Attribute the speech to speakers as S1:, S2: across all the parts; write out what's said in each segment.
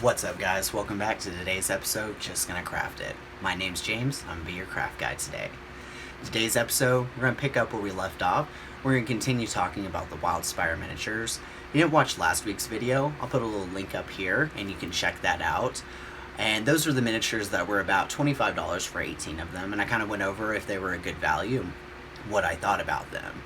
S1: What's up, guys? Welcome back to today's episode, Just Gonna Craft It. My name's James, I'm gonna be your craft guide today. Today's episode, we're gonna pick up where we left off. We're gonna continue talking about the Wildspire miniatures. If you didn't watch last week's video, I'll put a little link up here, and you can check that out. And those are the miniatures that were about $25 for 18 of them, and I kind of went over if they were a good value, what I thought about them.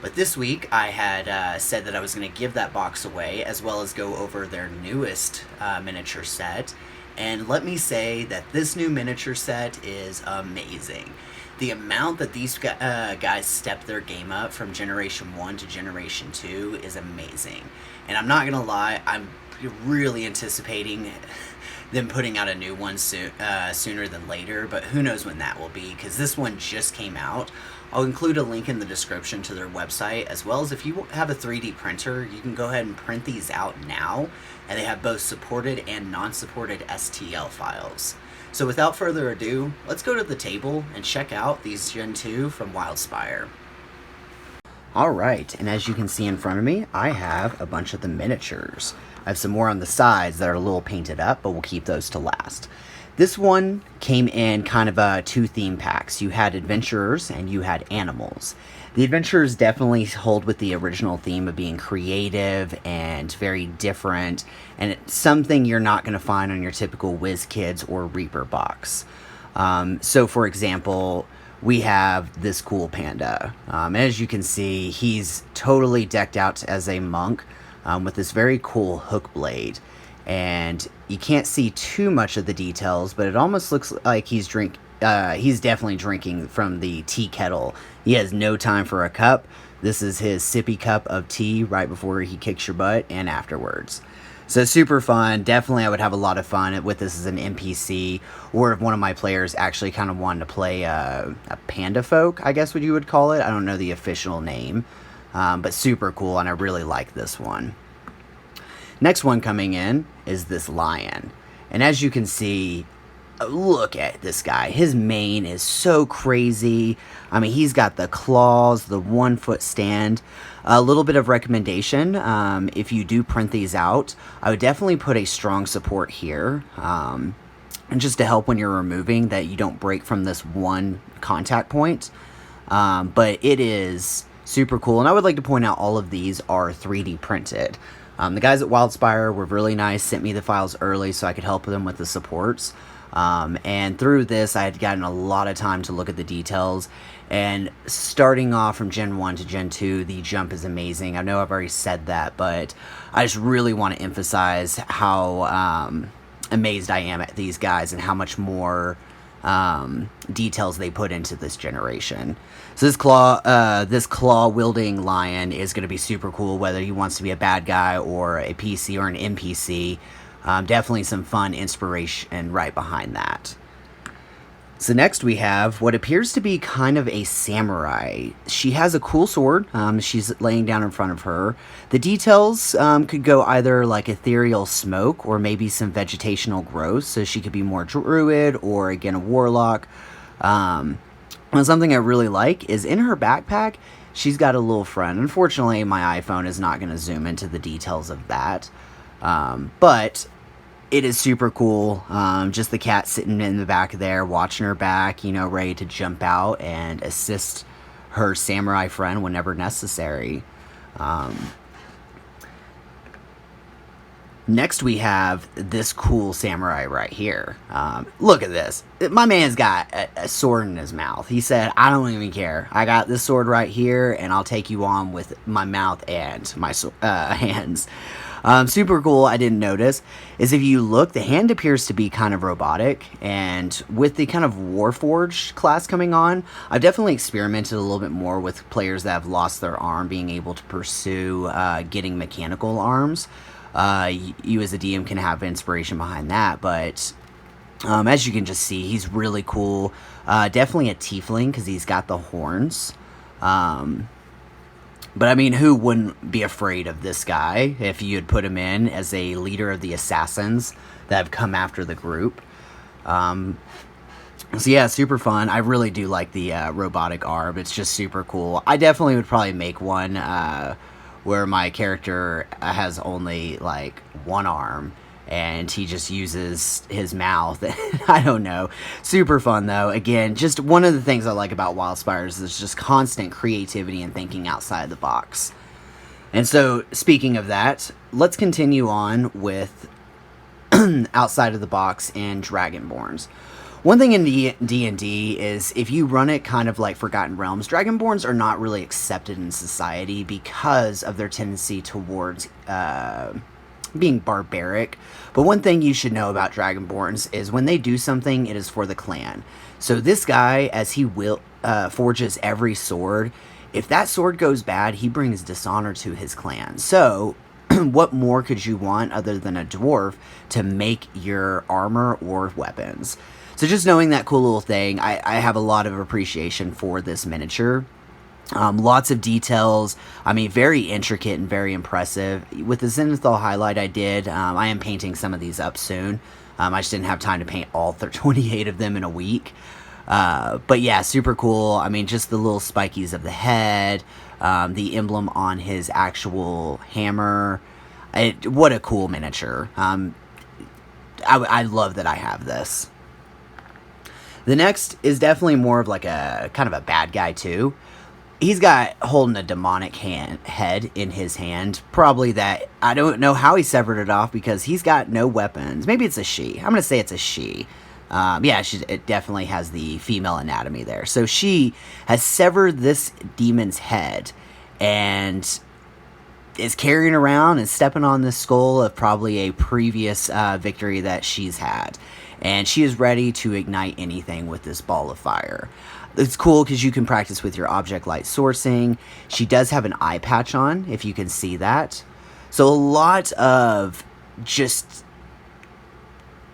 S1: But this week, I had said that I was going to give that box away, as well as go over their newest miniature set. And let me say that this new miniature set is amazing. The amount that these guys stepped their game up from Generation 1 to Generation 2 is amazing. And I'm not going to lie, I'm really anticipating them putting out a new one sooner than later, but who knows when that will be, because this one just came out. I'll include a link in the description to their website, as well as if you have a 3D printer, you can go ahead and print these out now, and they have both supported and non-supported STL files. So without further ado, let's go to the table and check out these Gen 2 from Wildspire. Alright, and as you can see in front of me, I have a bunch of the miniatures. I have some more on the sides that are a little painted up, but we'll keep those to last. This one came in kind of two theme packs. You had adventurers and you had animals. The adventurers definitely hold with the original theme of being creative and very different, and it's something you're not going to find on your typical WizKids or Reaper box. So for example, we have this cool panda. As you can see, he's totally decked out as a monk with this very cool hook blade. And you can't see too much of the details, but it almost looks like he's definitely drinking from the tea kettle. He has no time for a cup. This is his sippy cup of tea right before he kicks your butt and afterwards. So super fun. Definitely I would have a lot of fun with this as an NPC, or if one of my players actually kind of wanted to play a panda folk, I guess what you would call it. I don't know the official name, but super cool, and I really like this one. Next one coming in is this lion. And as you can see, look at this guy. His mane is so crazy. I mean, he's got the claws, the 1 foot stand. A little bit of recommendation, if you do print these out, I would definitely put a strong support here. And just to help when you're removing, that you don't break from this one contact point. But it is super cool. And I would like to point out all of these are 3D printed. The guys at Wildspire were really nice, sent me the files early so I could help them with the supports. And through this, I had gotten a lot of time to look at the details. And starting off from Gen 1 to Gen 2, the jump is amazing. I know I've already said that, but I just really want to emphasize how amazed I am at these guys and how much more details they put into this generation. So this claw wielding lion is going to be super cool, whether he wants to be a bad guy or a PC or an NPC. Definitely some fun inspiration right behind that. So next we have what appears to be kind of a samurai. She has a cool sword. She's laying down in front of her. The details could go either like ethereal smoke or maybe some vegetational growth. So she could be more druid or again a warlock. And something I really like is in her backpack, she's got a little friend. Unfortunately, my iPhone is not going to zoom into the details of that. But it is super cool. Just the cat sitting in the back there, watching her back, you know, ready to jump out and assist her samurai friend whenever necessary. Next we have this cool samurai right here. Look at this. My man's got a sword in his mouth. He said, I don't even care. I got this sword right here, and I'll take you on with my mouth and my hands. Super cool, I didn't notice, is if you look, the hand appears to be kind of robotic, and with the kind of Warforged class coming on, I've definitely experimented a little bit more with players that have lost their arm, being able to pursue getting mechanical arms. You as a DM can have inspiration behind that, but as you can just see, he's really cool. Definitely a tiefling because he's got the horns. But I mean, who wouldn't be afraid of this guy if you had put him in as a leader of the assassins that have come after the group? So yeah, super fun. I really do like the robotic arm. It's just super cool. I definitely would probably make one where my character has only like one arm and he just uses his mouth. I don't know. Super fun, though. Again, just one of the things I like about Wildspire is just constant creativity and thinking outside the box. And so, speaking of that, let's continue on with outside of the box and Dragonborns. One thing in D&D is if you run it kind of like Forgotten Realms, Dragonborns are not really accepted in society because of their tendency towards being barbaric. But one thing you should know about Dragonborns is when they do something, it is for the clan. So this guy, as he forges every sword, if that sword goes bad, he brings dishonor to his clan. So what more could you want other than a dwarf to make your armor or weapons? So just knowing that cool little thing, I have a lot of appreciation for this miniature. Lots of details. I mean, very intricate and very impressive. With the Zenithal highlight I did, I am painting some of these up soon. I just didn't have time to paint all 28 of them in a week. But yeah, super cool. I mean, just the little spikies of the head, the emblem on his actual hammer. What a cool miniature. I love that I have this. The next is definitely more of like a kind of a bad guy too. He's got holding a demonic head in his hand. Probably that, I don't know how he severed it off because he's got no weapons. Maybe it's a she. I'm going to say it's a she. Yeah, it definitely has the female anatomy there. So she has severed this demon's head and is carrying around and stepping on the skull of probably a previous victory that she's had. And she is ready to ignite anything with this ball of fire. It's cool because you can practice with your object light sourcing. She does have an eye patch on, if you can see that. So a lot of just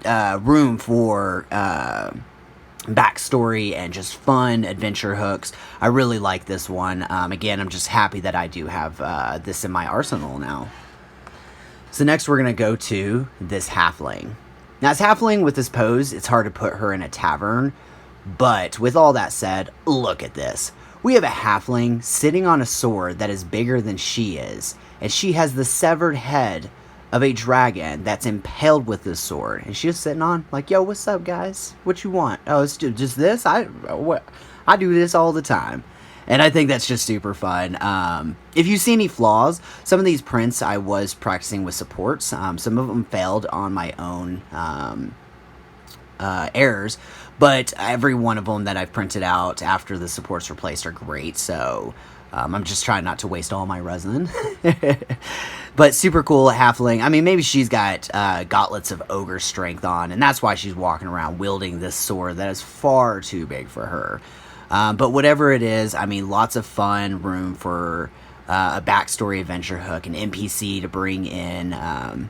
S1: room for backstory and just fun adventure hooks. I really like this one. Again, I'm just happy that I do have this in my arsenal now. So next we're going to go to this Halfling. Now, as Halfling with this pose, it's hard to put her in a tavern. But with all that said, look at this. We have a Halfling sitting on a sword that is bigger than she is. And she has the severed head of a dragon that's impaled with this sword. And she's sitting on like, yo, what's up, guys? What you want? Oh, it's just this? I do this all the time. And I think that's just super fun. If you see any flaws, some of these prints I was practicing with supports. Some of them failed on my own errors. But every one of them that I've printed out after the supports were placed are great. So I'm just trying not to waste all my resin. But super cool Halfling. I mean, maybe she's got gauntlets of ogre strength on. And that's why she's walking around wielding this sword that is far too big for her. But whatever it is, I mean, lots of fun, room for a backstory adventure hook, an NPC to bring in.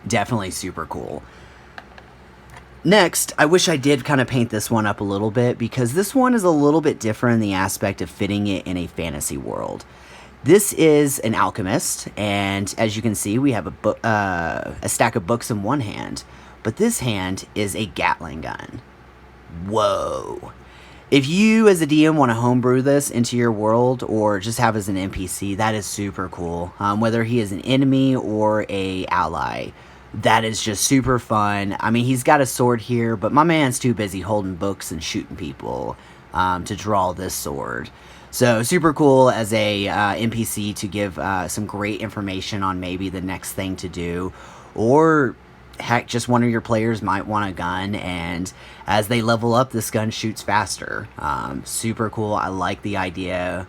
S1: Definitely super cool. Next, I wish I did kind of paint this one up a little bit because this one is a little bit different in the aspect of fitting it in a fantasy world. This is an alchemist, and as you can see, we have a stack of books in one hand, but this hand is a Gatling gun. Whoa. If you, as a DM, want to homebrew this into your world or just have as an NPC, that is super cool. Whether he is an enemy or a ally, that is just super fun. I mean, he's got a sword here, but my man's too busy holding books and shooting people to draw this sword. So super cool as a NPC to give some great information on maybe the next thing to do, or heck, just one of your players might want a gun, and as they level up, this gun shoots faster. Super cool. I like the idea.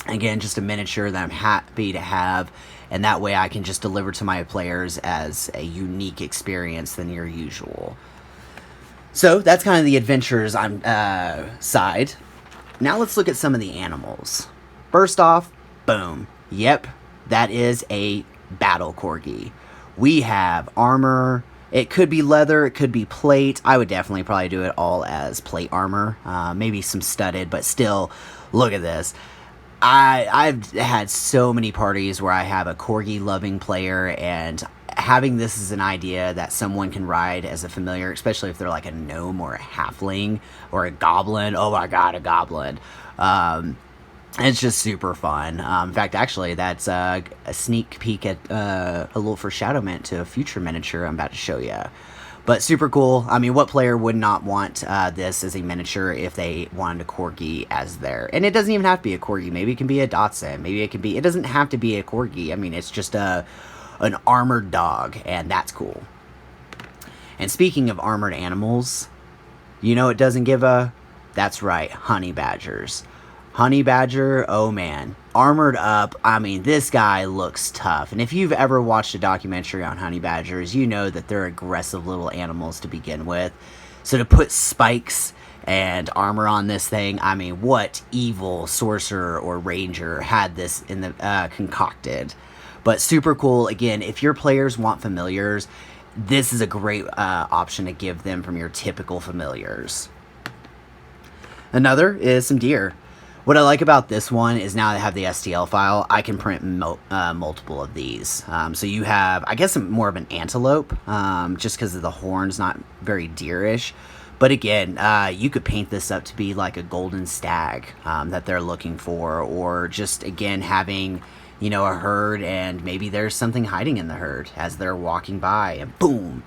S1: Again, just a miniature that I'm happy to have, and that way I can just deliver to my players as a unique experience than your usual. So that's kind of the adventures side. Now let's look at some of the animals. First off, boom. Yep, that is a battle corgi. We have armor. It could be leather, it could be plate. I would definitely probably do it all as plate armor. Maybe some studded, but still, look at this. I've had so many parties where I have a corgi-loving player, and having this as an idea that someone can ride as a familiar, especially if they're like a gnome or a halfling or a goblin. Oh my god, a goblin. It's just super fun. In fact, actually, that's a sneak peek at a little foreshadowment to a future miniature I'm about to show you. But super cool. I mean, what player would not want this as a miniature if they wanted a corgi as their... And it doesn't even have to be a corgi. Maybe it can be a Dachshund. Maybe it can be... It doesn't have to be a corgi. I mean, it's just an armored dog, and that's cool. And speaking of armored animals, you know it doesn't give a... That's right, honey badgers. Honey badger, oh man, armored up. I mean, this guy looks tough. And if you've ever watched a documentary on honey badgers, you know that they're aggressive little animals to begin with. So to put spikes and armor on this thing, I mean, what evil sorcerer or ranger had this in the concocted? But super cool. Again, if your players want familiars, this is a great option to give them from your typical familiars. Another is some deer. What I like about this one is now that I have the STL file, I can print multiple of these. So you have, I guess, more of an antelope, just because of the horns, not very deerish. But again, you could paint this up to be like a golden stag that they're looking for, or just, again, having, you know, a herd, and maybe there's something hiding in the herd as they're walking by, and boom.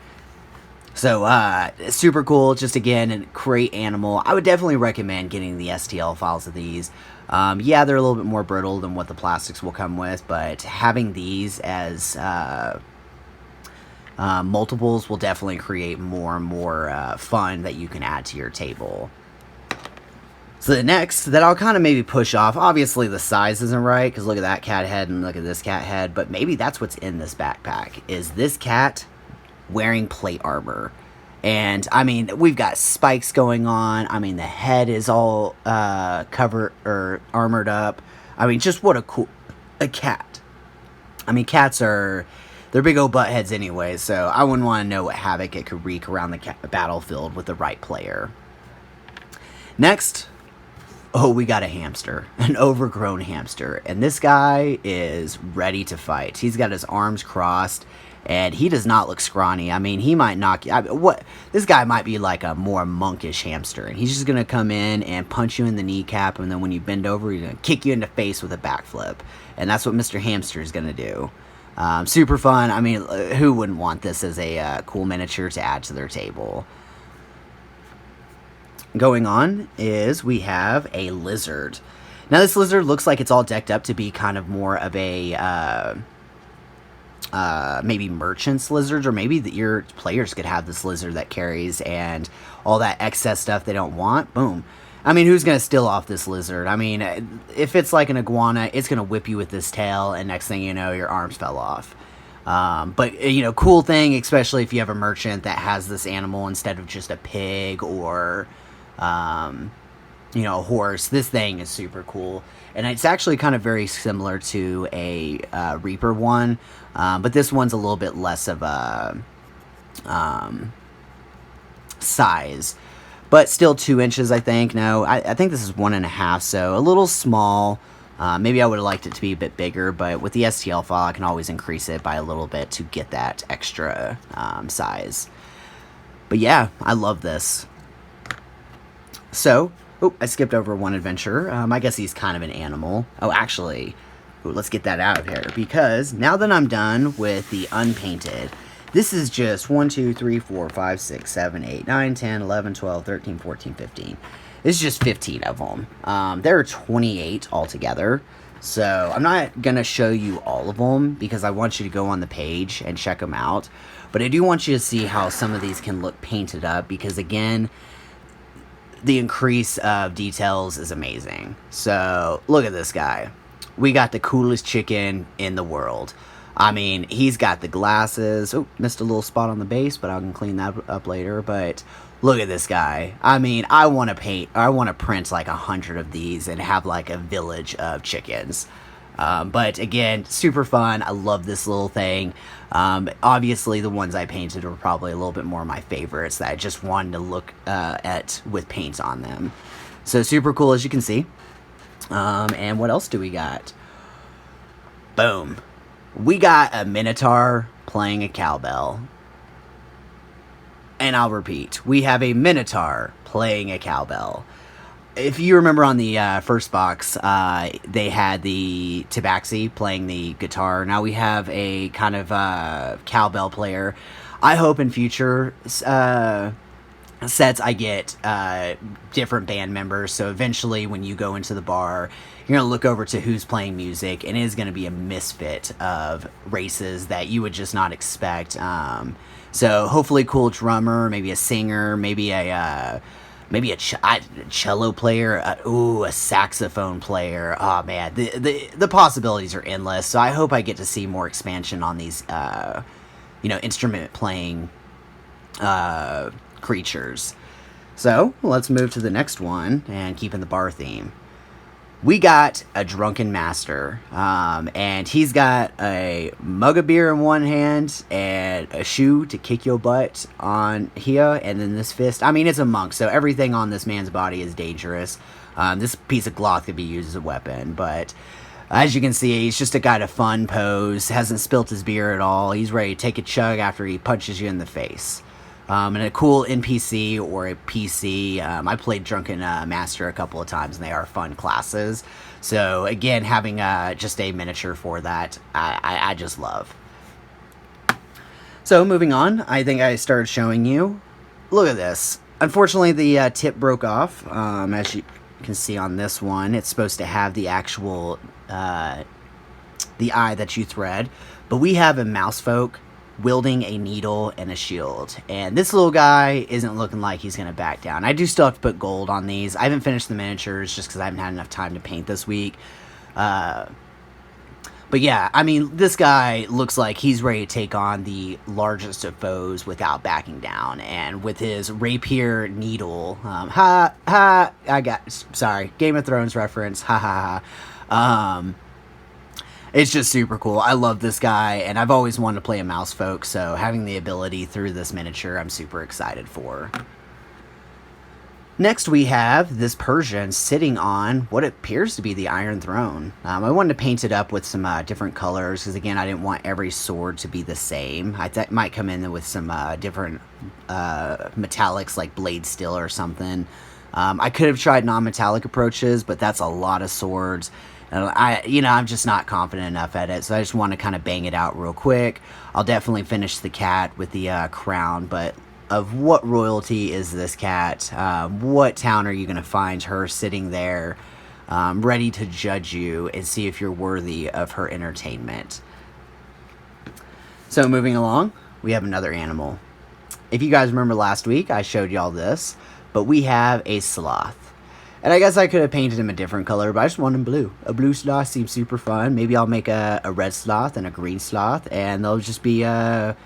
S1: So, super cool. Just, again, a great animal. I would definitely recommend getting the STL files of these. Yeah, they're a little bit more brittle than what the plastics will come with, but having these as multiples will definitely create more and more fun that you can add to your table. So the next that I'll kind of maybe push off, obviously the size isn't right, because look at that cat head and look at this cat head, but maybe that's what's in this backpack, is this cat wearing plate armor. And I mean, we've got spikes going on. I mean, the head is all covered or armored up. I mean, just what a cat. I mean, cats are, they're big old butt heads anyway, so I wouldn't want to know what havoc it could wreak around the battlefield with the right player. Next, oh, we got a hamster, an overgrown hamster, and this guy is ready to fight. He's got his arms crossed, and he does not look scrawny. I mean, he might knock you. This guy might be like a more monkish hamster, and he's just gonna come in and punch you in the kneecap, and then when you bend over, he's gonna kick you in the face with a backflip, and that's what Mr. Hamster is gonna do. Super fun. I mean, who wouldn't want this as a cool miniature to add to their table? Going on is we have a lizard. Now this lizard looks like it's all decked up to be kind of more of a maybe merchant's lizard, or maybe that your players could have this lizard that carries and all that excess stuff they don't want. Boom. I mean, who's going to steal off this lizard? I mean, if it's like an iguana, it's going to whip you with this tail, and next thing you know, your arms fell off. But, you know, cool thing, especially if you have a merchant that has this animal instead of just a pig or, you know, a horse. This thing is super cool. And it's actually kind of very similar to a Reaper one, but this one's a little bit less of a size. But still 2 inches, I think. No, I think this is 1.5, so a little small. Maybe I would have liked it to be a bit bigger, but with the STL file, I can always increase it by a little bit to get that extra size. But yeah, I love this. So, oh, I skipped over one adventure. I guess he's kind of an animal. Oh, actually, let's get that out of here, because now that I'm done with the unpainted, this is just 1, 2, 3, 4, 5, 6, 7, 8, 9, 10, 11, 12, 13, 14, 15. This is just 15 of them. There are 28 altogether. So I'm not going to show you all of them because I want you to go on the page and check them out. But I do want you to see how some of these can look painted up, because again, the increase of details is amazing. So look at this guy. We got the coolest chicken in the world. I mean, he's got the glasses. Oh, missed a little spot on the base, but I can clean that up later. But look at this guy. I mean, I want to print like 100 of these and have like a village of chickens. But again, super fun. I love this little thing. Obviously, the ones I painted were probably a little bit more my favorites that I just wanted to look at with paint on them. So super cool, as you can see. And what else do we got? Boom. We got a minotaur playing a cowbell. And I'll repeat, we have a minotaur playing a cowbell. if you remember on the first box, they had the tabaxi playing the guitar. Now we have a kind of cowbell player. I hope in future sets I get different band members, so eventually when you go into the bar, you're going to look over to who's playing music, and it is going to be a misfit of races that you would just not expect. So hopefully cool drummer, maybe a singer, maybe a cello player, a saxophone player. Oh man, the possibilities are endless. So I hope I get to see more expansion on these instrument playing creatures. So let's move to the next one and keep in the bar theme. We got a drunken master, and he's got a mug of beer in one hand and a shoe to kick your butt on here, and then this fist. I mean, it's a monk, so everything on this man's body is dangerous. This piece of cloth could be used as a weapon, but as you can see, he's just a guy to fun pose, hasn't spilt his beer at all. He's ready to take a chug after he punches you in the face. And a cool NPC or a PC. I played Drunken Master a couple of times, and they are fun classes. So again, having just a miniature for that, I just love. So moving on, I think I started showing you. Look at this. Unfortunately, the tip broke off. As you can see on this one, it's supposed to have the actual the eye that you thread, but we have a mouse folk wielding a needle and a shield, and this little guy isn't looking like he's gonna back down. I do still have to put gold on these. I haven't finished the miniatures just because I haven't had enough time to paint this week, but yeah, I mean, this guy looks like he's ready to take on the largest of foes without backing down, and with his rapier needle, sorry, Game of Thrones reference, it's just super cool. I love this guy, and I've always wanted to play a mouse folk, so having the ability through this miniature, I'm super excited for. Next, we have this Persian sitting on what appears to be the Iron Throne. I wanted to paint it up with some different colors, because again, I didn't want every sword to be the same. I thought it might come in with some different metallics, like blade steel or something. I could have tried non-metallic approaches, but that's a lot of swords. I'm just not confident enough at it, so I just want to kind of bang it out real quick. I'll definitely finish the cat with the crown, but of what royalty is this cat? What town are you going to find her sitting there, ready to judge you and see if you're worthy of her entertainment? So moving along, we have another animal. If you guys remember last week, I showed y'all this, but we have a sloth. And I guess I could have painted him a different color, but I just want him blue. A blue sloth seems super fun. Maybe I'll make a red sloth and a green sloth, and they'll just be a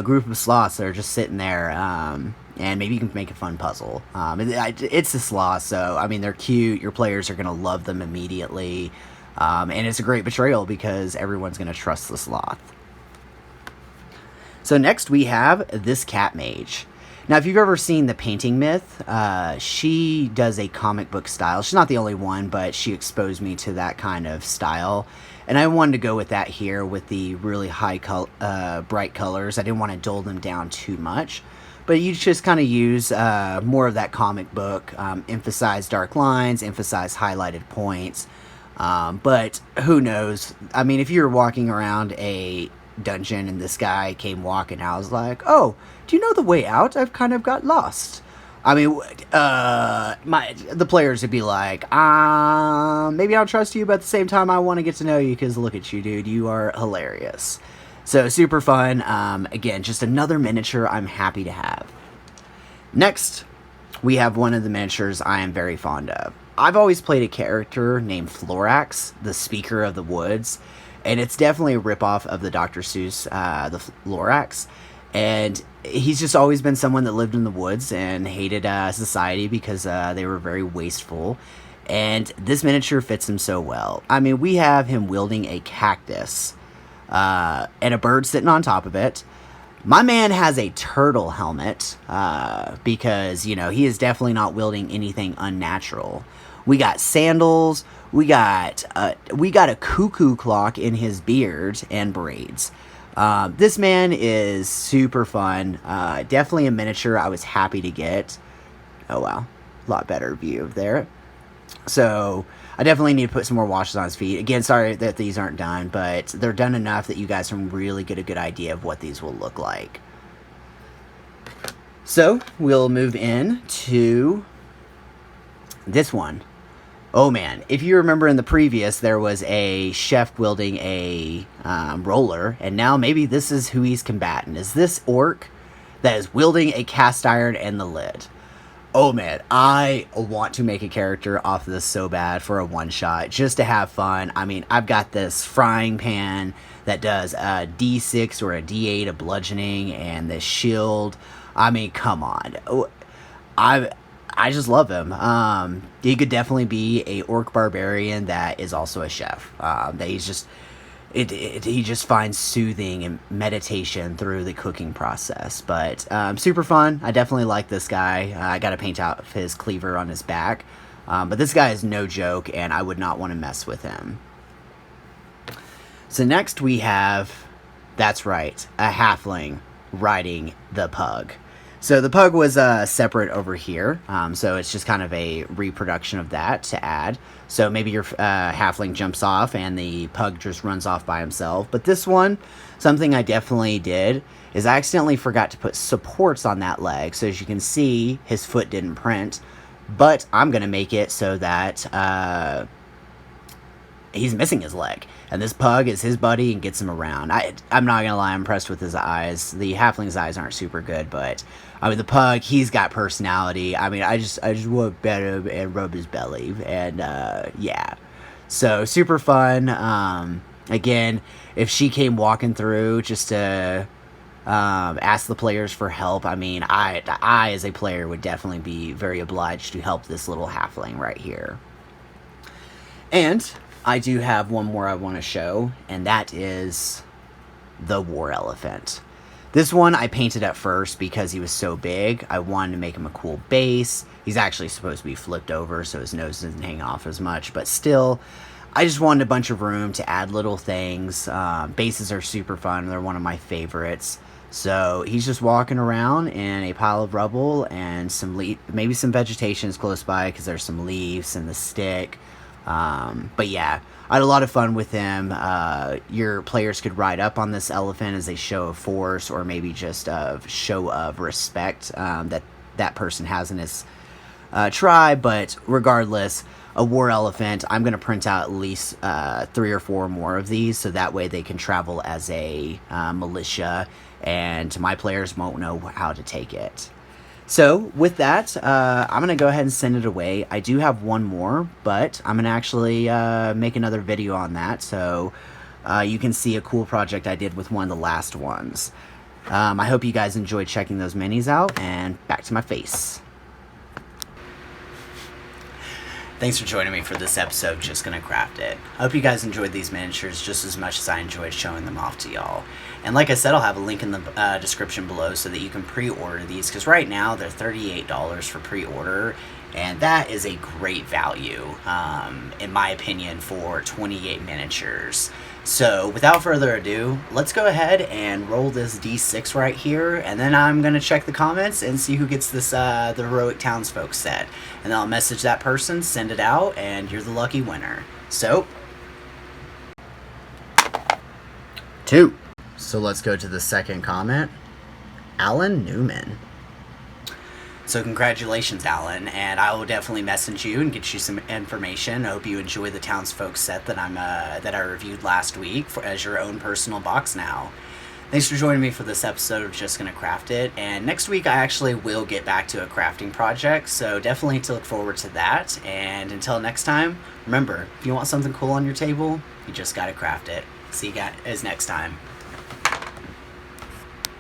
S1: group of sloths that are just sitting there. And maybe you can make a fun puzzle. It's a sloth, so, I mean, they're cute. Your players are going to love them immediately. And it's a great betrayal because everyone's going to trust the sloth. So next we have this cat mage. Now, if you've ever seen The Painting Myth, she does a comic book style. She's not the only one, but she exposed me to that kind of style. And I wanted to go with that here with the really high, bright colors. I didn't want to dull them down too much. But you just kind of use more of that comic book, emphasize dark lines, emphasize highlighted points. But who knows? I mean, if you're walking around a dungeon and this guy came walking, I was like, oh, do you know the way out? I've kind of got lost. I mean, the players would be like, maybe I'll trust you, but at the same time, I want to get to know you because look at you, dude. You are hilarious. So, super fun. Again, just another miniature I'm happy to have. Next, we have one of the miniatures I am very fond of. I've always played a character named Florax, the Speaker of the Woods, and it's definitely a ripoff of the Dr. Seuss, the Florax. And he's just always been someone that lived in the woods and hated society because they were very wasteful. And this miniature fits him so well. I mean, we have him wielding a cactus and a bird sitting on top of it. My man has a turtle helmet because, you know, he is definitely not wielding anything unnatural. We got sandals. We got a cuckoo clock in his beard and braids. This man is super fun. Definitely a miniature I was happy to get. Oh, wow. lot better view there. So I definitely need to put some more washes on his feet. Again, sorry that these aren't done, but they're done enough that you guys can really get a good idea of what these will look like. So we'll move in to this one. Oh man, if you remember in the previous, there was a chef wielding a roller, and now maybe this is who he's combating. Is this orc that is wielding a cast iron and the lid? Oh man, I want to make a character off of this so bad for a one-shot, just to have fun. I mean, I've got this frying pan that does a D6 or a D8 of bludgeoning, and this shield. I mean, come on. I just love him. He could definitely be a orc barbarian that is also a chef. That he's just... he just finds soothing and meditation through the cooking process. But super fun. I definitely like this guy. I got to paint out his cleaver on his back. But this guy is no joke, and I would not want to mess with him. So next we have, that's right, a halfling riding the pug. So the pug was separate over here, so it's just kind of a reproduction of that to add. So maybe your halfling jumps off and the pug just runs off by himself. But this one, something I definitely did, is I accidentally forgot to put supports on that leg. So as you can see, his foot didn't print. But I'm going to make it so that he's missing his leg. And this pug is his buddy and gets him around. I'm not going to lie, I'm impressed with his eyes. The halfling's eyes aren't super good, but I mean, the pug, he's got personality. I mean, I just want to pet him and rub his belly. And, yeah. So, super fun. Again, if she came walking through just to ask the players for help, I mean, I, as a player, would definitely be very obliged to help this little halfling right here. And I do have one more I want to show, and that is the war elephant. This one I painted at first because he was so big. I wanted to make him a cool base. He's actually supposed to be flipped over so his nose doesn't hang off as much, but still, I just wanted a bunch of room to add little things. Bases are super fun. They're one of my favorites. So he's just walking around in a pile of rubble, and maybe some vegetation is close by because there's some leaves and the stick. But yeah, I had a lot of fun with him. Your players could ride up on this elephant as a show of force, or maybe just a show of respect that person has in his tribe. But regardless, a war elephant, I'm going to print out at least 3 or 4 more of these, so that way they can travel as a militia, and my players won't know how to take it. So, with that, I'm going to go ahead and send it away. I do have one more, but I'm going to actually make another video on that, so you can see a cool project I did with one of the last ones. I hope you guys enjoyed checking those minis out, and back to my face. Thanks for joining me for this episode of Just Gonna Craft It. I hope you guys enjoyed these miniatures just as much as I enjoyed showing them off to y'all. And like I said, I'll have a link in the description below so that you can pre-order these, because right now they're $38 for pre-order, and that is a great value, in my opinion, for 28 miniatures. So without further ado, let's go ahead and roll this D6 right here, and then I'm going to check the comments and see who gets this the Heroic Townsfolk set. And then I'll message that person, send it out, and you're the lucky winner. So, 2. So let's go to the second comment. Alan Newman. So congratulations, Alan, and I will definitely message you and get you some information. I hope you enjoy the Townsfolk set that I reviewed last week as your own personal box now. Thanks for joining me for this episode of Just Gonna Craft It, and next week I actually will get back to a crafting project, so definitely to look forward to that. And until next time, remember, if you want something cool on your table, you just gotta craft it. See you guys next time.